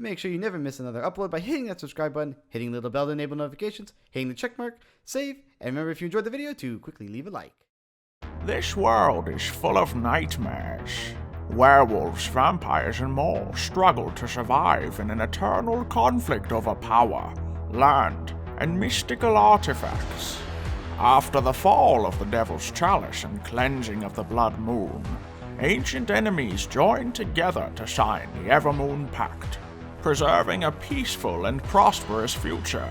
Make sure you never miss another upload by hitting that subscribe button, hitting the little bell to enable notifications, hitting the check mark, save, and remember if you enjoyed the video to quickly leave a like. This world is full of nightmares. Werewolves, vampires, and more struggle to survive in an eternal conflict over power, land, and mystical artifacts. After the fall of the Devil's Chalice and cleansing of the Blood Moon, ancient enemies joined together to sign the Evermoon Pact, preserving a peaceful and prosperous future.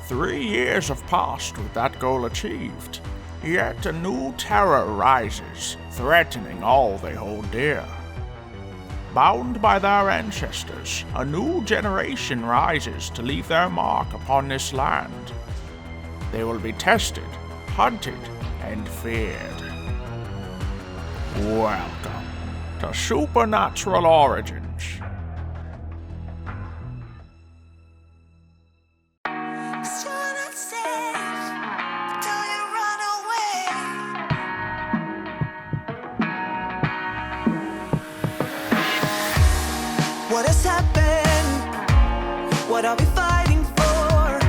3 years have passed with that goal achieved, yet a new terror rises, threatening all they hold dear. Bound by their ancestors, a new generation rises to leave their mark upon this land. They will be tested, hunted, and feared. Welcome to Supernatural Origins. What has happened? What are we fighting for?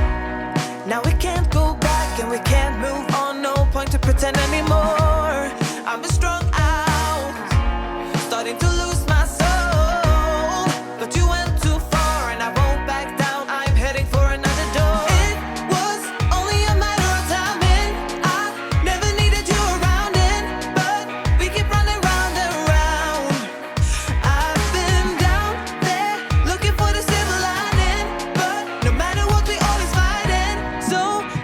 Now we can't go back and we can't move on. No point to pretend anymore. I've been strung out, starting to lose my soul. But you went too far and I won't back down. I'm heading for another door. It was only a matter of timing. I never needed you around it, but we keep running round and round. I've been down there looking for the silver lining, but no matter what we always fighting. So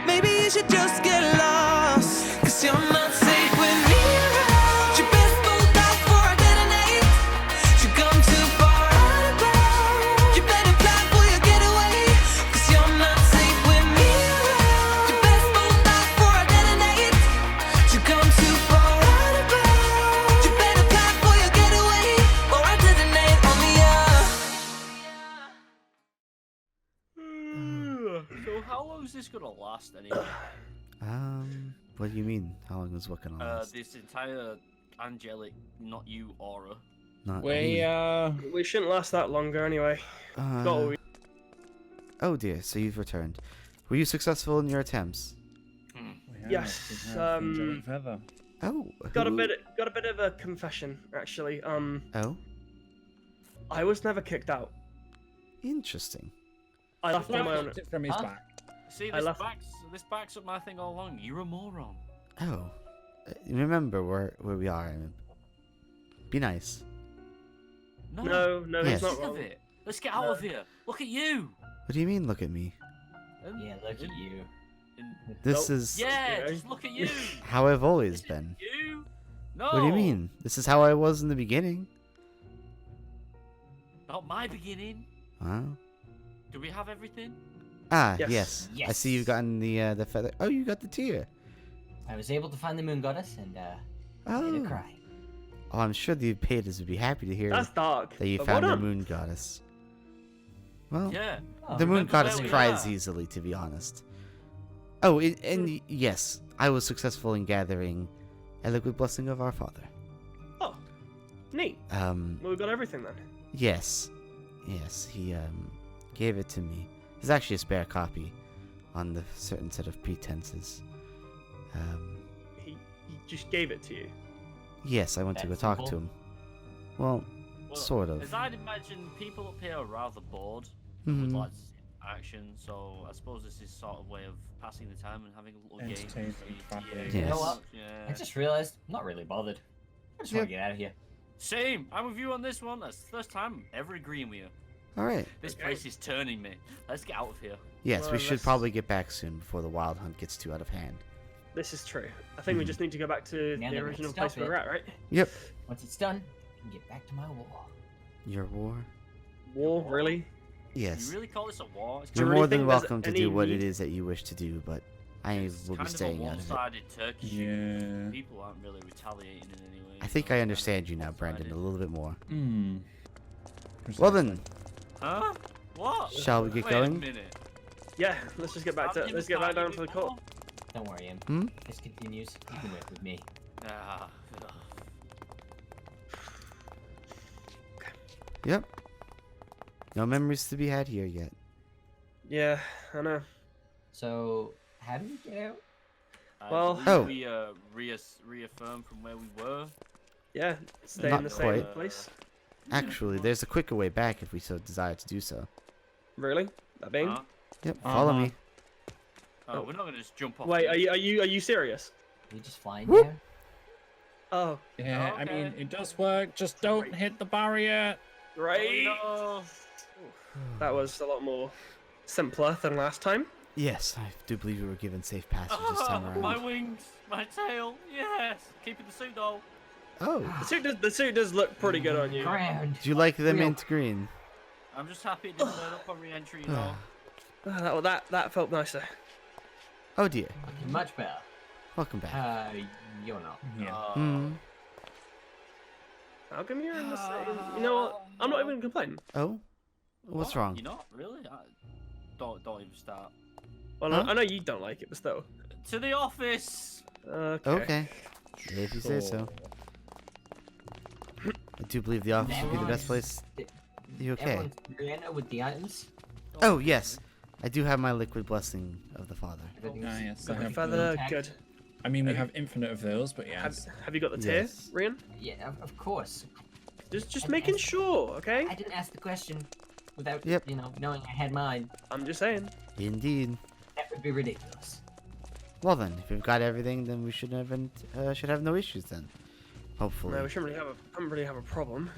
maybe you should just get lost, 'cause you're not safe with me around. You best bolt out before I detonate. You come too far out of bounds. You better plan for your getaway, 'cause you're not safe with me around. You best bolt out before I detonate. You come too far out of bounds. You better plan for your getaway, or I detonate on the So how long is this gonna last anyway? What do you mean? How long is what gonna last? This entire angelic, not you aura. Not me. We shouldn't last that longer anyway. Oh dear, so you've returned. Were you successful in your attempts? Yes. Oh. Got a who- bit of a confession actually. Oh, I was never kicked out. interesting. I left on my own. From his back. See, I left- this backs up my thing all along. You're a moron. Oh. Remember where we are. I mean, be nice. No, Yes. he's not Think of wrong. it. Let's get out of here. Look at you. What do you mean, look at me? Yeah, look at you. This Nope. is Yeah, Okay. just look at you. how I've always This is been. You. No. What do you mean? This is how I was in the beginning. Not my beginning. Wow. Do we have everything? Ah, Yes. yes. I see you've gotten the feather. Oh, you got the tear. I was able to find the moon goddess and made Oh. her cry. Oh, I'm sure the Patas would be happy to hear That's dark. that you but found well the done. moon goddess. Well, Yeah. Oh, the moon remember goddess where we cries are. easily, to be honest. Oh, and yes, I was successful in gathering a liquid blessing of our father. Oh, neat. Well, we got everything then. Yes, he gave it to me. There's actually a spare copy on the certain set of pretenses. He just gave it to you. Yes, I went to go That's talk simple. to him. Well, Well, sort of. As I'd imagine, people up here are rather bored. Mhm. Would like to see action, so I suppose this is sort of way of passing the time and having a little game. Entertainment, Yes. You know what? Yeah. I just realized, I'm not really bothered. I just want to get out of here. Same. I'm with you on this one. That's the first time I'm ever agreeing with you. All right. This place is turning me. Let's get out of here. Yes, Well, we should let's- probably get back soon before the wild hunt gets too out of hand. This is true. I think we just need to go back to Yeah, the then original stop place we it. were at, right? Yep. Once it's done, I can get back to my war. Your war? War, really? Yes. You really call this a war? It's Do you You're really more than think there's welcome to any do what it need- is that you wish to do, but I will be kind staying of a out of it. one-sided Turkish. Yeah. People aren't really retaliating in any way. I think so I it's understand kind you of now, Brandon, a one-sided. little bit more. Hmm. Well then, Huh? What? shall we get Wait going? a minute. Yeah, let's just get back to let's get back down to the court. Don't worry, Im. Hmm? If this continues, you can work with me. Ah, Yep. No memories to be had here yet. Yeah, I know. So, how do we get out? I Well- believe we reaffirmed from where we were. Yeah, stay Not in the same quite. place. Actually, there's a quicker way back if we so desire to do so. Really? That being? Huh? Yep, follow me. Oh, we're not gonna just jump off. Wait, the- are you serious? We just flying Whoop. down? Oh, Yeah, I mean, Okay. it does work. Just don't hit the barrier. great. Oh, That was a lot more simpler than last time. Yes, I do believe we were given safe passage this time no. around. My wings, my tail. Yes, keeping the suit though. Oh, The suit does look pretty good on you. Ground. do you like the Real. mint green? I'm just happy it didn't burn up on re-entry, you know. That felt nicer. Oh dear, Okay, much better. welcome back. You're not. Yeah. Hmm. How come you're in the same? You know what? I'm not even complaining. Oh, what's What? wrong? You're not really. Don't even start. Well, Huh? I know you don't like it, but still. To the office. Okay. Okay, if you say so. I do believe the office would be the best place. You okay? Everyone's Relena with the items. Oh yes, I do have my liquid blessing of the Father. Everything's Ah, yes, I good. have Feather, intact. good. I mean, we have infinite of those, but yes. Have you got the tier, Yes. Rian? Yeah, of course. Just And- making and- sure, okay? I didn't ask the question without, Yep. knowing I had mine. I'm just saying. Indeed. That would be ridiculous. Well then, if we've got everything, then we should have no issues then. Hopefully. No, we shouldn't really have a problem.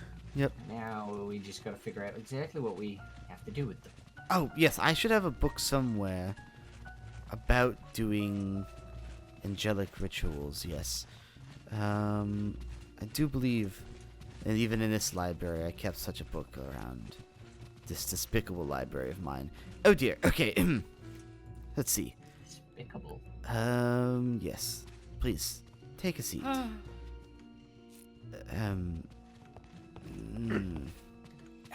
Now we just gotta figure out exactly what we have to do with them. Oh yes, I should have a book somewhere about doing angelic rituals. Yes, I do believe, and even in this library, I kept such a book around. This despicable library of mine. Oh dear. Okay. Let's see. Despicable. Yes. Please take a seat.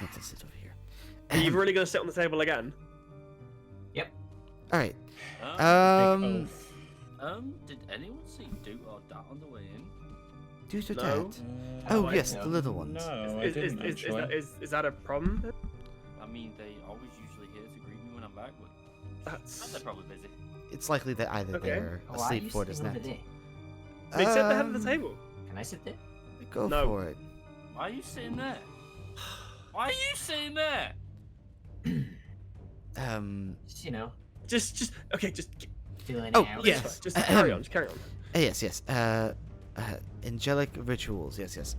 Let us sit over here. Are you really gonna sit on the table again? All right. Um, Um. Did anyone see Duke or Dat on the way in? Do to No. that. Oh Why? yes, the little ones. No, I Is didn't actually. that a problem? I mean, they always usually here to greet me when I'm back, but That's. they're probably busy. It's likely that either Okay. they're Oh, are asleep you or it is sitting not. over there? They sit at the head of the table. Can I sit there? Go No. for it. Why are you sitting there? Why are you sitting there? Just okay. Just Feeling Oh, it out. yeah. just carry on. Just carry on. Yes. Angelic rituals. Yes.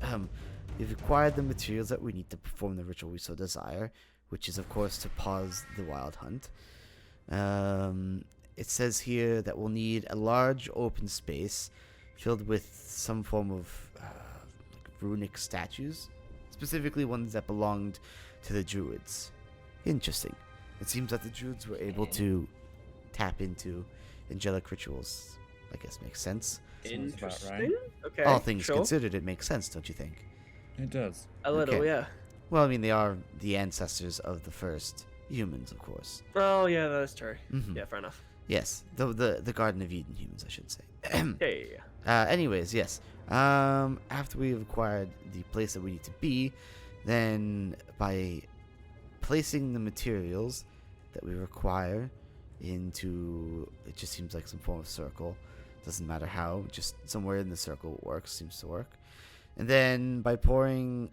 We've acquired the materials that we need to perform the ritual we so desire, which is of course to pause the wild hunt. It says here that we'll need a large open space filled with some form of like runic statues, specifically ones that belonged to the druids. Interesting. It seems that the druids were able to tap into angelic rituals. I guess makes sense. Sounds about right. Interesting. Okay. All things sure. considered, it makes sense, don't you think? It does. A little, Okay. yeah. Well, I mean, they are the ancestors of the first humans, of course. Oh yeah, that's true. Mhm. Yeah, fair enough. Yes, the Garden of Eden humans, I should say. Yeah. Anyways, yes. After we've acquired the place that we need to be, then by placing the materials that we require into, it just seems like some form of circle. Doesn't matter how, just somewhere in the circle works, seems to work. And then by pouring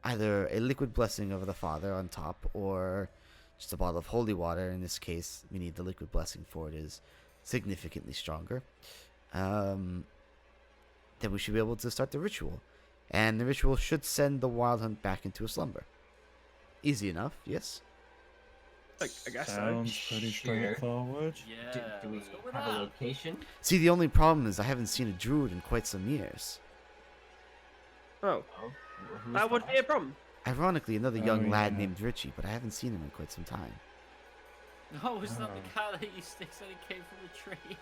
either a liquid blessing of the Father on top, or just a bottle of holy water. In this case, we need the liquid blessing for it is significantly stronger. Then we should be able to start the ritual. And the ritual should send the wild hunt back into a slumber. Easy enough, yes? I guess so. Sounds pretty Sure. straightforward. Yeah. Do we let's go with have a that. location? See, the only problem is I haven't seen a druid in quite some years. Oh, Oh, who's that would be a problem. Ironically, another Oh, young lad yeah. named Ritchie, but I haven't seen him in quite some time. No, is that the Oh. cat that you sticks and it came from the tree?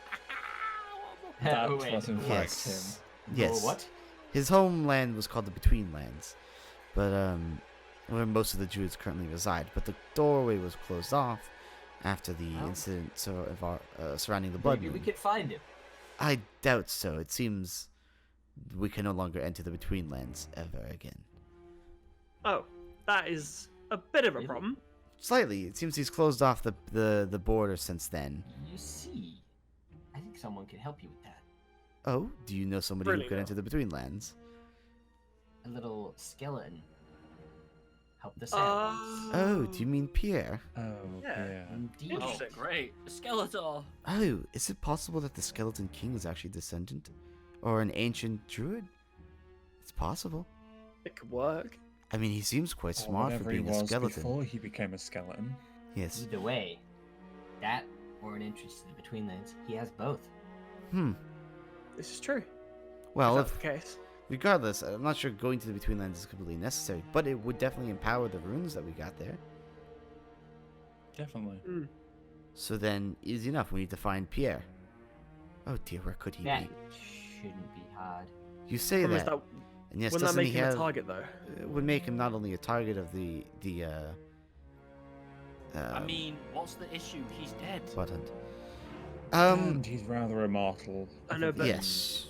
That Oh, wait. was in fact Yes. him. Yes. Oh, what? His homeland was called the Between Lands, but where most of the druids currently reside. But the doorway was closed off after the Oh. incident surrounding the blood Maybe we moon. could find him. I doubt so. It seems we can no longer enter the Between Lands ever again. Oh, that is a bit of a Really? problem. Slightly. It seems he's closed off the border since then. You see, I think someone can help you with that. Oh, do you know somebody Really who could no. enter the Betweenlands? A little skeleton. Help the silence. Oh, do you mean Pierre? Oh, Yeah. yeah. Indeed. Oh, Interesting. great. A Skeletor. Oh, is it possible that the Skeleton King was actually a descendant? Or an ancient druid? It's possible. It could work. I mean, he seems quite Or smart for whatever he being a was skeleton. before he became a skeleton. Yes. Either way, that or an interest in the Betweenlands, he has both. This is true. Well, if if, that's the case. regardless, I'm not sure going to the Betweenlands is completely necessary, but it would definitely empower the runes that we got there. Definitely. So then, easy enough. We need to find Pierre. Oh dear, where could he That be? shouldn't be hard. You say Problem is that, that and yes, wouldn't that doesn't make he him have? a target though? It would make him not only a target of the I mean, what's the issue? He's dead. WILDHUNT. And he's rather immortal. I know, but Yes.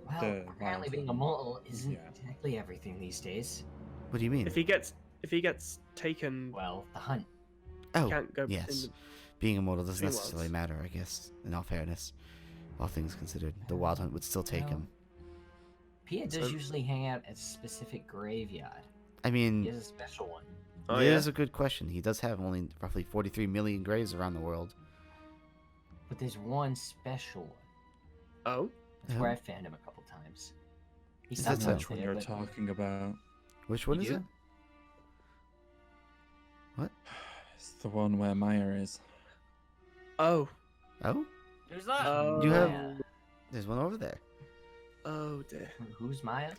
Well, The apparently wild being one. immortal isn't Yeah. exactly everything these days. What do you mean? if he gets taken, Well, the hunt. Oh, can't go yes. in Being immortal doesn't Betweenlands. necessarily matter, I guess. In all fairness, all things considered, the WILDHUNT would still take Well, him. Pia does So- usually hang out at a specific graveyard. I mean, He has a special one. Oh, it yeah. is a good question. He does have only roughly 43 million graves around the world. But there's one special one. Oh, That's Oh. where I found him a couple times. He's Is not that so? much Which one there, you're but talking about? Which one is You? it? What? It's the one where Maya is. oh, Oh, Who's that? oh. You have- Yeah. there's one over there. Oh dear. Who's Maya?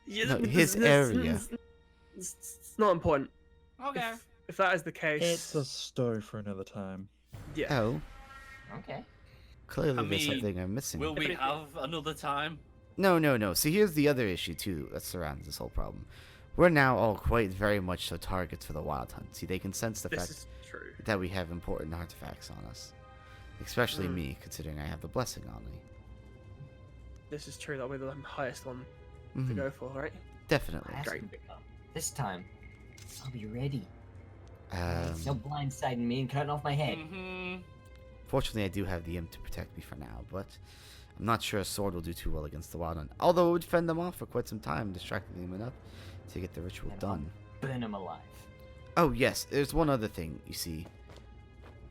Yeah, No, his area. It's not important. Okay. If that is the case, It's a story for another time. yeah. Oh, Okay. clearly I there's mean, something I'm missing. Will we If it- have another time? No. See, here's the other issue too that surrounds this whole problem. We're now all quite very much so targets for the WILDHUNT. See, they can sense the This fact is true. that we have important artifacts on us. Especially Mm. me, considering I have the blessing on me. This is true. That'll be the highest one to Mhm, go for, right? Definitely. Ask Great. him to come. This time, I'll be ready. Um, No blindsiding me and cutting off my head. Mm-hmm. Fortunately, I do have the imp to protect me for now, but I'm not sure a sword will do too well against the WILDHUNT. Although it would fend them off for quite some time, distracting them enough to get the ritual And I'll done. Burn him alive. Oh, yes, there's one other thing, you see.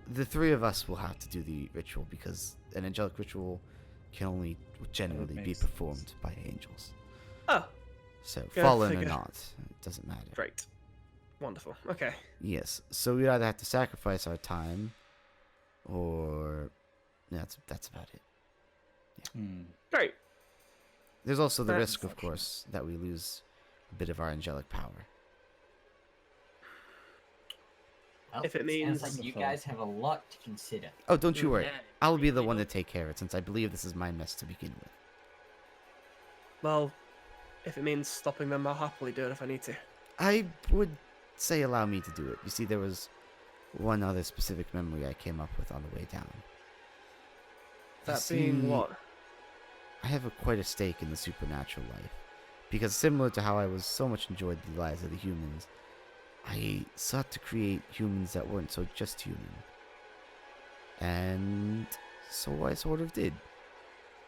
The three of us will have to do the ritual because an angelic ritual can only generally be makes performed by angels. Oh, So, Go fallen or figure. not, it doesn't matter. great. Wonderful. Okay. Yes, so we'd either have to sacrifice our time, or that's about it. Great. There's also the That's risk, of course, that we lose a bit of our angelic power. Well, If it sounds means- like you guys have a lot to consider. Oh, don't you worry. Yeah, I'll be the really one to don't. take care of it, since I believe this is my mess to begin with. Well, if it means stopping them, I'll happily do it if I need to. I would say allow me to do it. You see, there was one other specific memory I came up with on the way down. You That being see, what? I have quite a stake in the supernatural life. Because similar to how I was so much enjoyed the lives of the humans, I sought to create humans that weren't so just human. And so I sort of did.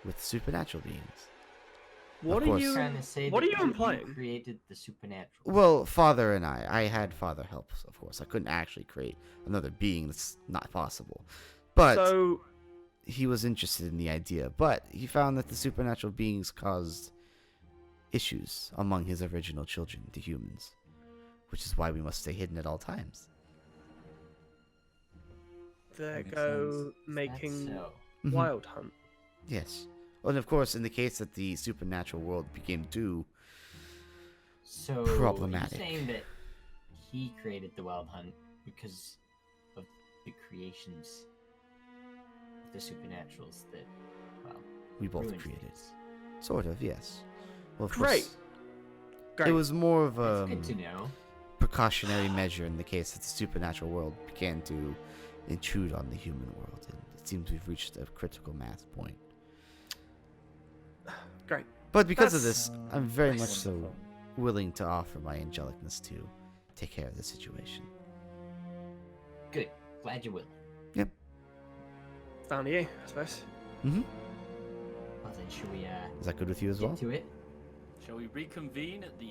With supernatural beings. What Of are course. you? Trying to say What that are you implying? created the supernatural. Well, Father and I had Father help, of course. I couldn't actually create another being. That's not possible. But So, he was interested in the idea. But he found that the supernatural beings caused issues among his original children, the humans. Which is why we must stay hidden at all times. there Makes go sense. That's making so. Mhm. Wild Hunt. Yes. And of course, in the case that the supernatural world became too So problematic. Are you saying that he created the Wild Hunt because of the creations of the supernaturals that, well, we both ruined created. things? Sort of, yes. Well, of Great. course, Great. it was more of That's a good to know. precautionary measure in the case that the supernatural world began to intrude on the human world, and it seems we've reached a critical mass point. Great. But because of That's- this, I'm very much That's so wonderful. willing to offer my angelicness to take care of the situation. Good. Glad you will. Yep. It's down to you, I suppose. Mm-hmm. Well then, should we Is that good with you as get well? to it? Shall we reconvene at the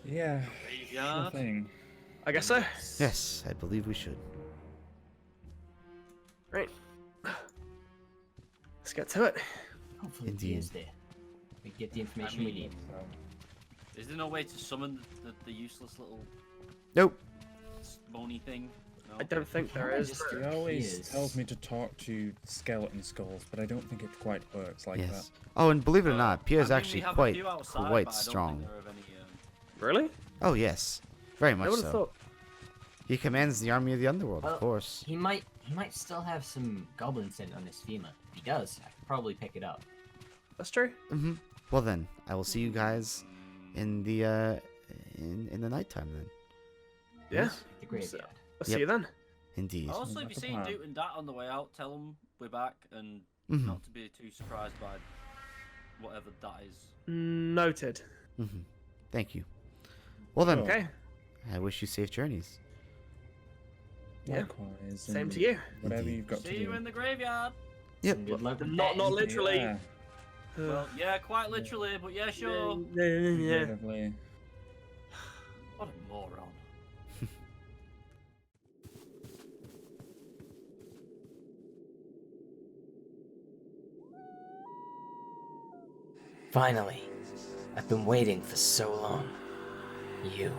Yeah, sure graveyard? thing. I guess so. Yes, I believe we should. Right. Let's get to it. Hopefully he Indeed. is there. We get the information we need. Is there no way to summon the useless little Nope. bony thing? No? I don't think there is. Just- He always Yes. tells me to talk to skeleton skulls, but I don't think it quite works like Yes. that. Oh, and believe it or not, I Pierre's mean, we actually have a quite few outside, quite but I don't think strong. there are any, Really? Oh yes, very I much would have so. thought. He commands the army of the underworld, Well, of course. He might still have some goblin scent on his FEMA. If he does, I could probably pick it up. That's true. Mm-hmm. Well then, I will see you guys in the in the nighttime then. Yeah. The graveyard. I'll see you then. Indeed. Also, if you That's a see plan. Doot and Dat on the way out, tell them we're back and Mhm. not to be too surprised by whatever that is. Noted. Mm-hmm. Thank you. Well then, Sure. Okay. I wish you safe journeys. Yeah. Likewise. Same and to you. Whatever Indeed. you've got See to you do. in the graveyard. Yep. And good luck with Not that. literally. Yeah, Well, yeah, quite literally, but yeah, sure. Yeah. definitely. What a moron. Finally. I've been waiting for so long. You.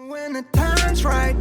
When the time's right,